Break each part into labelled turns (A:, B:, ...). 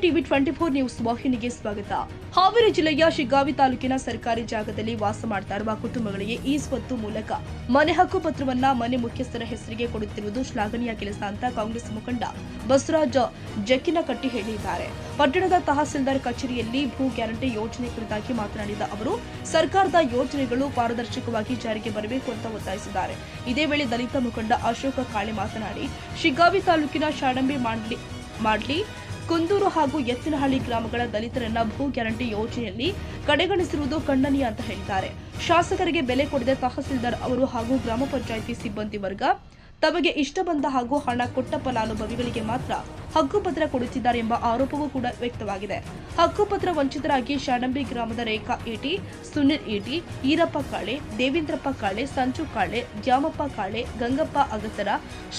A: TV 24 news ವಾಹಿನಿಗೆ ಸ್ವಾಗತ. ಹಾವೇರಿ ಜಿಲ್ಲೆಯ ಶಿಗ್ಗಾವಿ ತಾಲೂಕಿನ ಸರ್ಕಾರಿ ಜಾಗದಲ್ಲಿ ವಾಸ ಮಾಡ್ತಾ ಇರುವ ಕುಟುಂಬಗಳಿಗೆ ಈ ಸ್ವತ್ತು ಮೂಲಕ ಮನೆ ಹಕ್ಕು ಪತ್ರವನ್ನ ಮನೆ ಮುಖ್ಯಸ್ಥರ ಹೆಸರಿಗೆ ಕೊಡುತ್ತಿರುವುದು ಶ್ಲಾಘನೀಯ ಕೆಲಸ ಅಂತ ಕಾಂಗ್ರೆಸ್ ಮುಖಂಡ ಬಸವರಾಜ ಜಕ್ಕಿನಕಟ್ಟಿ ಹೇಳಿದ್ದಾರೆ. ಪಟ್ಟಣದ ತಹಸೀಲ್ದಾರ್ ಕಚೇರಿಯಲ್ಲಿ ಭೂ ಗ್ಯಾರಂಟಿ ಯೋಜನೆ ಕುರಿತಾಗಿ ಮಾತನಾಡಿದ ಅವರು, ಸರ್ಕಾರದ ಯೋಜನೆಗಳು ಪಾರದರ್ಶಕವಾಗಿ ಜಾರಿಗೆ ಬರಬೇಕು ಅಂತ ಒತ್ತಾಯಿಸಿದ್ದಾರೆ. ಇದೇ ವೇಳೆ ದಲಿತ ಮುಖಂಡ ಅಶೋಕ ಕಾಳೆ ಮಾತನಾಡಿ, ಶಿಗ್ಗಾವಿ ತಾಲೂಕಿನ ಶಾಡಂಬಿ ಮಾಡ್ಲಿ ಕುಂದೂರು ಹಾಗೂ ಎತ್ತಿನಹಳ್ಳಿ ಗ್ರಾಮಗಳ ದಲಿತರನ್ನ ಭೂ ಗ್ಯಾರಂಟಿ ಯೋಜನೆಯಲ್ಲಿ ಕಡೆಗಣಿಸಿರುವುದು ಖಂಡನೀಯ ಅಂತ ಹೇಳಿದ್ದಾರೆ. ಶಾಸಕರಿಗೆ ಬೆಲೆ ಕೊಡದೆ ತಹಸೀಲ್ದಾರ್ ಅವರು ಹಾಗೂ ಗ್ರಾಮ ಪಂಚಾಯಿತಿ ಸಿಬ್ಬಂದಿ ವರ್ಗ ತಮಗೆ ಇಷ್ಟ ಬಂದ ಹಾಗೂ ಹಣ ಕೊಟ್ಟ ಫಲಾನುಭವಿಗಳಿಗೆ ಮಾತ್ರ ಹಕ್ಕುಪತ್ರ ಕೊಡುತ್ತಿದ್ದಾರೆ ಎಂಬ ಆರೋಪವೂ ಕೂಡ ವ್ಯಕ್ತವಾಗಿದೆ. ಹಕ್ಕುಪತ್ರ ವಂಚಿತರಾಗಿ ಶಾಡಂಬಿ ಗ್ರಾಮದ ರೇಖಾ ಈಟಿ, ಸುನಿಲ್ ಈಟಿ, ಈರಪ್ಪ ಕಾಳೆ, ದೇವೇಂದ್ರಪ್ಪ ಕಾಳೆ, ಸಂಚು ಕಾಳೆ, ದ್ಯಾಮಪ್ಪ ಕಾಳೆ, ಗಂಗಪ್ಪ ಅಗಸರ,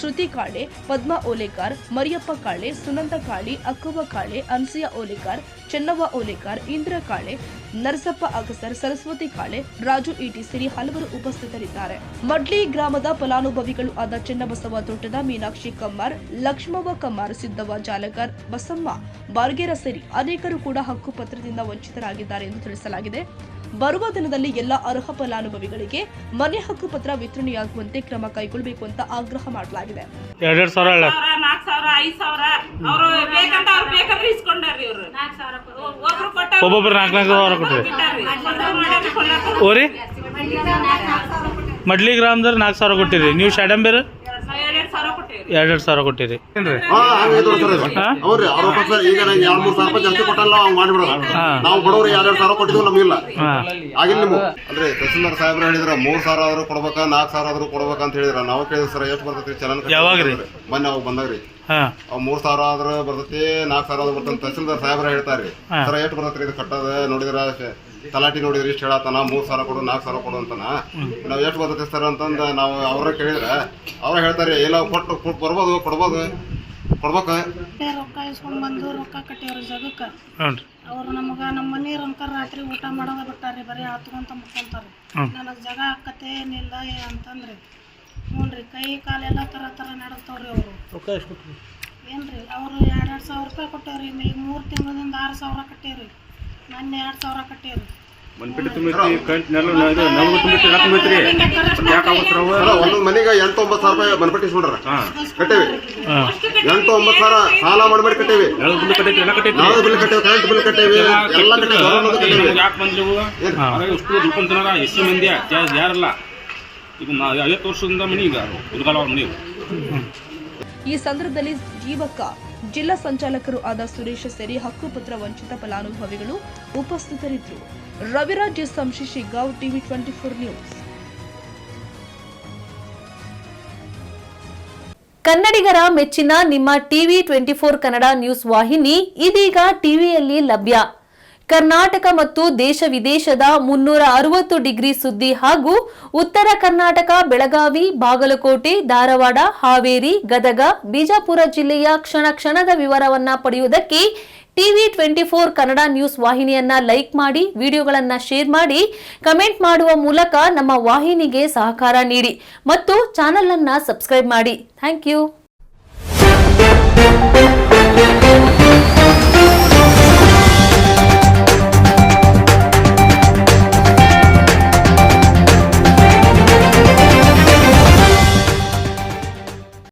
A: ಶ್ರುತಿ ಕಾಳೆ, ಪದ್ಮಾ ಓಲೇಕಾರ್, ಮರಿಯಪ್ಪ ಕಾಳೆ, ಸುನಂದ ಕಾಳಿ, ಅಕ್ಕವ್ವ ಕಾಳೆ, ಅನ್ಸಿಯಾ ಓಲೇಕಾರ್, ಚೆನ್ನವ್ವ ಓಲೇಕಾರ್, ಇಂದ್ರ ಕಾಳೆ, ನರಸಪ್ಪ ಅಗಸರ್, ಸರಸ್ವತಿ ಕಾಳೆ, ರಾಜು ಈಟಿ ಸೇರಿ ಹಲವರು ಉಪಸ್ಥಿತರಿದ್ದಾರೆ. ಮಡ್ಲಿ ಗ್ರಾಮದ ಫಲಾನುಭವಿಗಳು ಆದ ಚೆನ್ನಬಸವ ತೋಟದ ಮೀನಾಕ್ಷಿ ಕಮ್ಮಾರ್, ಲಕ್ಷ್ಮವ್ವ ಕಮ್ಮಾರ್, ಸಿದ್ದವ್ವ ಜಾಲಗಾರ್, ಬಸಮ್ಮ ಬಾರ್ಗೇರ ಸೇರಿ ಅನೇಕರು ಕೂಡ ಹಕ್ಕುಪತ್ರದಿಂದ ವಂಚಿತರಾಗಿದ್ದಾರೆ ಎಂದು ತಿಳಿಸಲಾಗಿದೆ. ಬರುವ ದಿನದಲ್ಲಿ ಎಲ್ಲ ಅರ್ಹ ಫಲಾನುಭವಿಗಳಿಗೆ ಮನೆ ಹಕ್ಕುಪತ್ರ ವಿತರಣೆಯಾಗುವಂತೆ ಕ್ರಮ ಕೈಗೊಳ್ಳಬೇಕು ಅಂತ ಆಗ್ರಹ ಮಾಡಲಾಗಿದೆ.
B: ಮಡ್ಲಿ ಗ್ರಾಮದಲ್ಲಿ 4,000 ಕೊಟ್ಟಿರಿ, ನೀವು ಶಾಡಂಬೇರ್ 2,000 ಕೊಟ್ಟಿರಿ.
C: ಈಗ 2-3 ಸಾವಿರ ರೂಪಾಯಿ ಜಾಸ್ತಿ ಕೊಟ್ಟಲ್ಲ ನಾವು ಬಡವರು 2,000 ಕೊಟ್ಟಿದ್ವಿ, ನಮ್ಗಿಲ್ಲ ಆಗಿಲ್ಲ. ನೀವು ಅಂದ್ರೆ ತಹಸೀಲ್ದಾರ್ ಸಾಹೇಬ್ರು ಹೇಳಿದ್ರ 3,000 ಆದ್ರೂ ಕೊಡ್ಬೇಕ, 4,000 ಆದ್ರೂ ಕೊಡ್ಬೇಕ ಅಂತ ಹೇಳಿದ್ರ. ನಾವು ಕೇಳಿದ್ವಿ ಸರ್ ಎಷ್ಟು ಬರ್ತೈತಿ ಚಲನ
B: ಯಾವಾಗ್ರಿ
C: ಮೊನ್ನೆ ಅವ್ ಬಂದಾಗ್ರಿ 3,000 ಆದ್ರೂ ಬರ್ತೈತಿ, 4,000 ಆದ್ರೂ ಬರ್ತಂತ ತಹಸೀಲ್ದಾರ್ ಸಾಹೇಬ್ರ ಹೇಳ್ತಾರ್ರಿ. ಸರ್ ಎಷ್ಟು ಬರ್ತೈತ್ರಿ ಇದು ಕಟ್ಟದ ನೋಡಿದ್ರ ತಲಾಟಿ ನೋಡಿದ್ರಿ ಇಷ್ಟು ಹೇಳತ್ತಾನ, 3,000 ಕೊಡು 4,000 ಕೊಡು ಅಂತಾನ. ನಾವ್ ಎಷ್ಟು ಬರ್ತೈತಿ ಸರ್ ಅಂತಂದ ನಾವು ಅವ್ರ ಕೇಳಿದ್ರ ಅವ್ರ ಹೇಳ್ತಾರಿ ಇಲ್ಲ ಕೊಟ್ಟು ಬರ್ಬೋದು, ಕೊಡ್ಬೋದು, ಕೊಡ್ಬೇಕ.
D: ರೊಕ್ಕ ಇಸ್ಕೊಂಡ್ ಬಂದು ರೊಕ್ಕ ಕಟ್ಟಿವ್ರಿ ಜಗಕ್ಕ. ಅವ್ರು ನಮಗ ನಮ್ಮ ಮನಿ ರೊಕ್ಕ ರಾತ್ರಿ ಊಟ ಮಾಡೋದ ಬಿಟ್ಟಾರ್ರಿ, ಬರೀ ಹತ್ಕೊಂತ ಮುಕ್ಕೊಂತಾರ್ರಿ. ನನಗ್ ಜಾಗ ಆಕತೆ ಏನಿಲ್ಲ ಅಂತಂದ್ರಿ. ನೋಡ್ರಿ ಕೈ ಕಾಲೆಲ್ಲ ತರ ನಡೆಸ್ತವ್ರಿ ಅವ್ರು. ಏನ್ರಿ ಅವ್ರು 2,000 ರೂಪಾಯಿ ಕೊಟ್ಟವ್ರಿ. ಈಗ 3 ತಿಂಗಳಿಂದ 6,000 ಕಟ್ಟೇವ್ರಿ. ಮೊನ್ನೆ 2,000 ಕಟ್ಟೇವ್ರಿ.
C: ಒಂದೊಂದು ಮನೆಗೆ 8-9 ಸಾವಿರ ರೂಪಾಯಿ ಮನ್ಪಟ್ಟಿ ಇಸ್ಕೊಂಡ್ರ ಕಟ್ಟೇವಿ. 8-9 ಸಾವಿರ ಸಾಲ ಮಾಡ್ಬೇಡಿ ಕಟ್ಟೇವಿ. ನಾವು ಬಿಲ್ ಕಟ್ಟೇವಿ, ಕರೆಂಟ್ ಬಿಲ್ ಕಟ್ಟೇವಿ, ಎಲ್ಲ ಕಟ್ಟೇವಿ.
A: ಈ ಸಂದರ್ಭದಲ್ಲಿ ಜೀವಕ ಜಿಲ್ಲಾ ಸಂಚಾಲಕರು ಆದ ಸುರೇಶ್ ಸೇರಿ ಹಕ್ಕುಪತ್ರ ವಂಚಿತ ಫಲಾನುಭವಿಗಳು ಉಪಸ್ಥಿತರಿದ್ದರು. Raviraj Sanshi, Shiggaon, TV 24 news.
E: ಕನ್ನಡಿಗರ ಮೆಚ್ಚಿನ ನಿಮ್ಮ ಟಿವಿ 24 ಕನ್ನಡ ನ್ಯೂಸ್ ವಾಹಿನಿ ಇದೀಗ ಟಿವಿಯಲ್ಲಿ ಲಭ್ಯ. ಕರ್ನಾಟಕ ಮತ್ತು ದೇಶ ವಿದೇಶದ 360 ಡಿಗ್ರಿ ಸುದ್ದಿ ಹಾಗೂ ಉತ್ತರ ಕರ್ನಾಟಕ, ಬೆಳಗಾವಿ, ಬಾಗಲಕೋಟೆ, ಧಾರವಾಡ, ಹಾವೇರಿ, ಗದಗ, ಬಿಜಾಪುರ ಜಿಲ್ಲೆಯ ಕ್ಷಣ ಕ್ಷಣದ ವಿವರವನ್ನ ಪಡೆಯುವುದಕ್ಕೆ ಟಿವಿ 24 ಕನ್ನಡ ನ್ಯೂಸ್ ವಾಹಿನಿಯನ್ನ ಲೈಕ್ ಮಾಡಿ, ವಿಡಿಯೋಗಳನ್ನ ಶೇರ್ ಮಾಡಿ, ಕಮೆಂಟ್ ಮಾಡುವ ಮೂಲಕ ನಮ್ಮ ವಾಹಿನಿಗೆ ಸಹಕಾರ ನೀಡಿ ಮತ್ತು ಚಾನೆಲ್ ಅನ್ನ ಸಬ್ಸ್ಕ್ರೈಬ್ ಮಾಡಿ. Thank you.